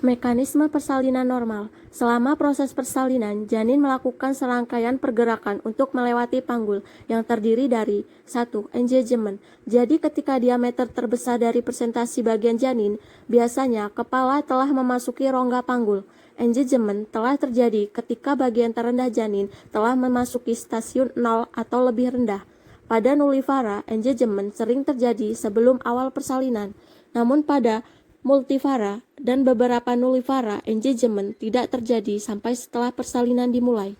Mekanisme persalinan normal. Selama proses persalinan, janin melakukan serangkaian pergerakan untuk melewati panggul yang terdiri dari 1. Engagement. Jadi ketika diameter terbesar dari presentasi bagian janin, biasanya kepala telah memasuki rongga panggul. Engagement telah terjadi ketika bagian terendah janin telah memasuki stasiun 0 atau lebih rendah. Pada nullivara, engagement sering terjadi sebelum awal persalinan. Namun pada multivara dan beberapa nullivara, engagement tidak terjadi sampai setelah persalinan dimulai.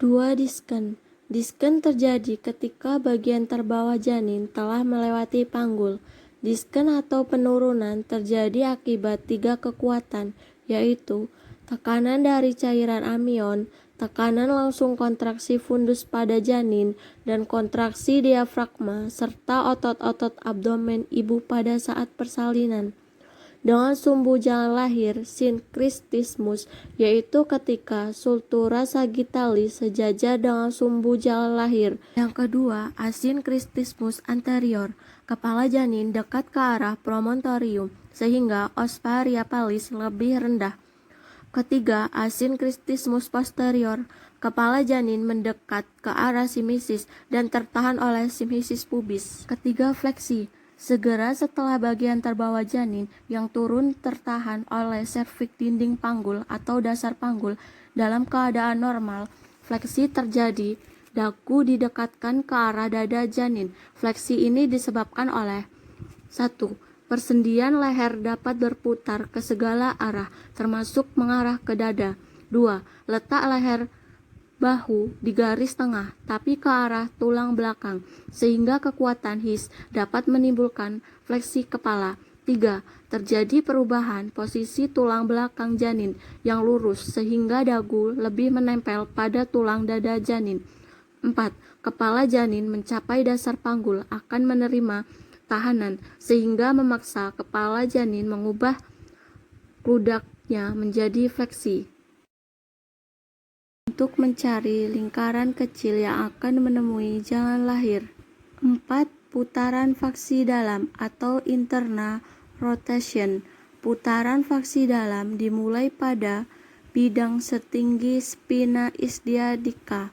2. Disken. Disken terjadi ketika bagian terbawah janin telah melewati panggul. Disken atau penurunan terjadi akibat 3 kekuatan, yaitu tekanan dari cairan amion, tekanan langsung kontraksi fundus pada janin, dan kontraksi diafragma, serta otot-otot abdomen ibu pada saat persalinan. Dengan sumbu jalan lahir sinkristismus, yaitu ketika sultura sagittalis sejajar dengan sumbu jalan lahir. Yang kedua, asinkristismus anterior. Kepala janin dekat ke arah promontorium, sehingga os parietalis lebih rendah. Ketiga, asinkristismus posterior. Kepala janin mendekat ke arah simisis dan tertahan oleh simisis pubis. Ketiga, fleksi. Segera setelah bagian terbawah janin yang turun tertahan oleh serviks dinding panggul atau dasar panggul dalam keadaan normal, fleksi terjadi. Dagu didekatkan ke arah dada janin. Fleksi ini disebabkan oleh 1. Persendian leher dapat berputar ke segala arah, termasuk mengarah ke dada. 2. Letak leher bahu di garis tengah, tapi ke arah tulang belakang, sehingga kekuatan his dapat menimbulkan fleksi kepala. 3. Terjadi perubahan posisi tulang belakang janin yang lurus, sehingga dagu lebih menempel pada tulang dada janin. 4. Kepala janin mencapai dasar panggul akan menerima tahanan, sehingga memaksa kepala janin mengubah kludaknya menjadi fleksi. Untuk mencari lingkaran kecil yang akan menemui jalan lahir. 4. Putaran faksi dalam atau internal rotation. Putaran faksi dalam dimulai pada bidang setinggi spina ischiadica.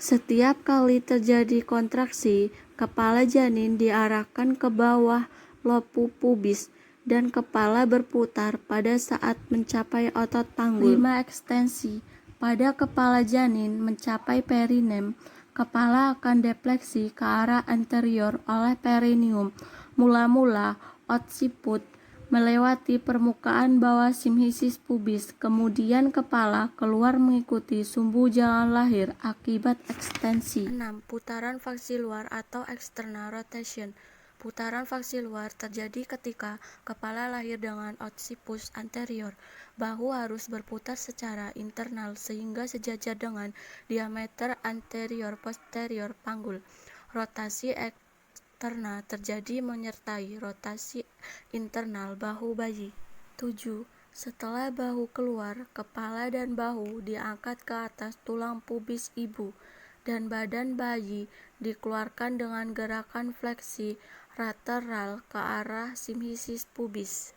Setiap kali terjadi kontraksi, kepala janin diarahkan ke bawah lobu pubis dan kepala berputar pada saat mencapai otot panggul. 5. Ekstensi. Pada kepala janin mencapai perinem, kepala akan defleksi ke arah anterior oleh perineum. Mula-mula occiput melewati permukaan bawah simisis pubis, kemudian kepala keluar mengikuti sumbu jalan lahir akibat ekstensi. 6. Putaran faksi luar atau external rotation. Putaran faksi luar terjadi ketika kepala lahir dengan occiput anterior. Bahu harus berputar secara internal sehingga sejajar dengan diameter anterior posterior panggul. Rotasi eksternal terjadi menyertai rotasi internal bahu bayi. 7. Setelah bahu keluar, kepala dan bahu diangkat ke atas tulang pubis ibu, dan badan bayi dikeluarkan dengan gerakan fleksi lateral ke arah simisis pubis.